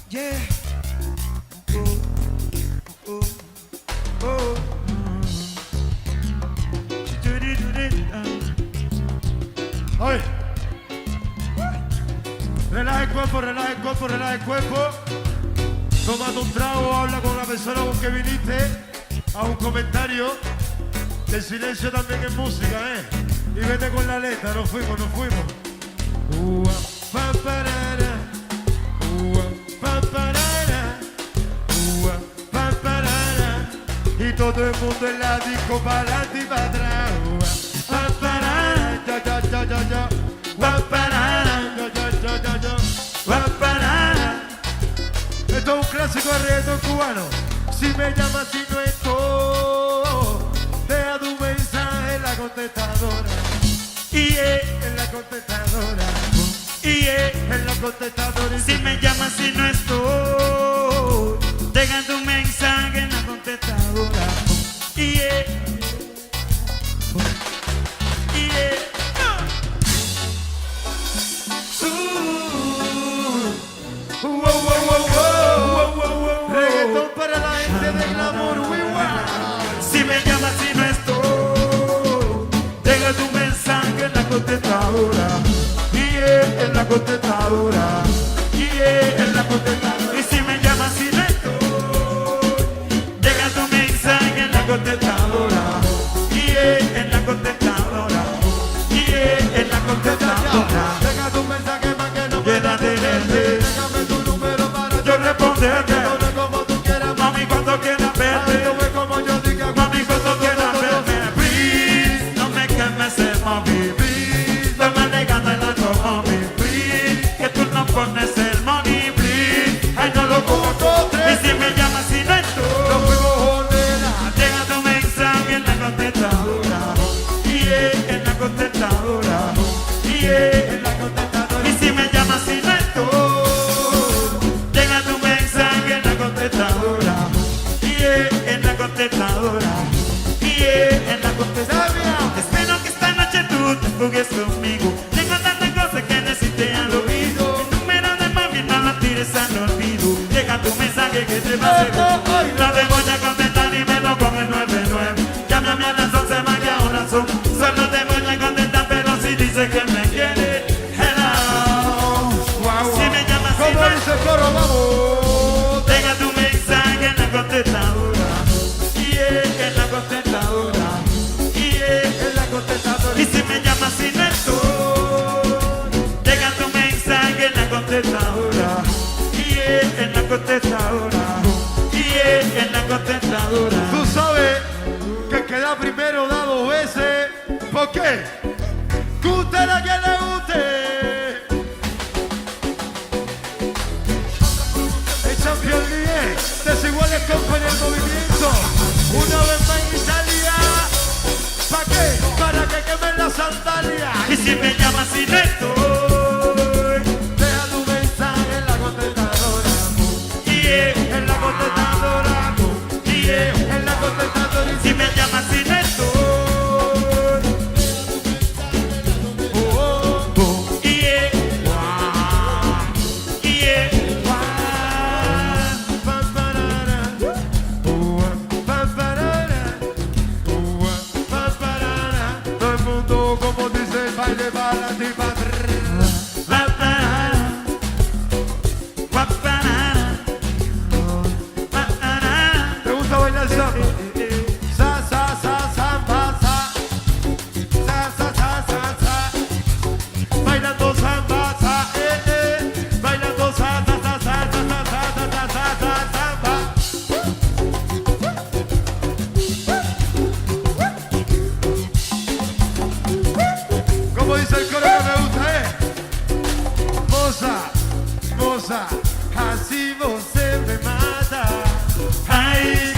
Yeah. Oh, oh, oh. Oye. Relaja el cuerpo, relaja el cuerpo, relaja el cuerpo. Tómate un trago, habla con la persona con que viniste. A un comentario. El silencio también es música, Y vete con la letra, nos fuimos, nos fuimos. Y todo el mundo en la disco para adelante y para atrás. Esto es un clásico de reggaetón cubano. Si me llamas y no estoy, deja tu mensaje en la contestadora. Y en la contestadora. Y en la contestadora. Si me llamas y no estoy, deja tu mensaje en la contestadora. Y reggaetón para la gente de glamour, si me llamas y no estoy, deja tu mensaje en la contestadora. Y en la contestadora. Y en la contestadora. Y si me llamas y no estoy, deja tu mensaje en la contestadora. Y en la contestadora. Y en la contestadora. deja tu mensaje para que no Quiera tenerte, déjame tu número para yo responderte. no es como tú quieras, Mami, cuando quieras Ay, verte. no es como yo diga, Mami, cuando quieras verme. Please, no me quemes, mami. Please, no me negando el alcohol, mami. Please, que tú no pones el money. Please, ay, no lo pongo. Y si me llamas y no no estoy, fuimos jonera. deja tu mensaje en la contestadora. Y en la contestadora. Y en la contestadora. Y si me llamas y no estoy, deja tu mensaje en la contestadora. Y en la contestadora. Y en la contestadora. Espero que esta noche tú te fugues conmigo. Tengo tantas cosas que necesité al oído. El número de mami no lo tires al olvido. Deja tu mensaje que te va a servir. No te voy a contestar y me lo con el 99. Llámame a las 11 más que ahora son. Solo te voy a contestar, pero si dices que me quieres, hello. Si me llamas y ¿Cómo no dice el coro? Vamos. deja tu mensaje en la contestadora. Y en la contestadora. Y en la contestadora. Y si me llamas y no estoy, deja tu mensaje en la contestadora. Y en la contestadora. Y en la contestadora. Tú sabes que el que da primero da dos veces. ¿Por qué? Guste la que le guste. El Champion League, desiguales con el movimiento. Una vez más en Italia. ¿Para qué? Para que quemen las sandalias. Y si me llamas y no estoy, Deja tu mensaje en la contestadora. y En la contestadora. y En la contestadora. si me llamas y no estoy, y Todo el mundo, como dice el baile, para ti, para ¿Te gusta bailar samba? Sa, sa, sa, samba, sa. Sa, sa, sa, sa, sa. Bailando samba, sa, Bailando sa, sa, sa, sa, sa, sa, sa, sa, sa, sa, samba. Como dice el coro que me gusta, Moza, moza, así você me mata. Ay,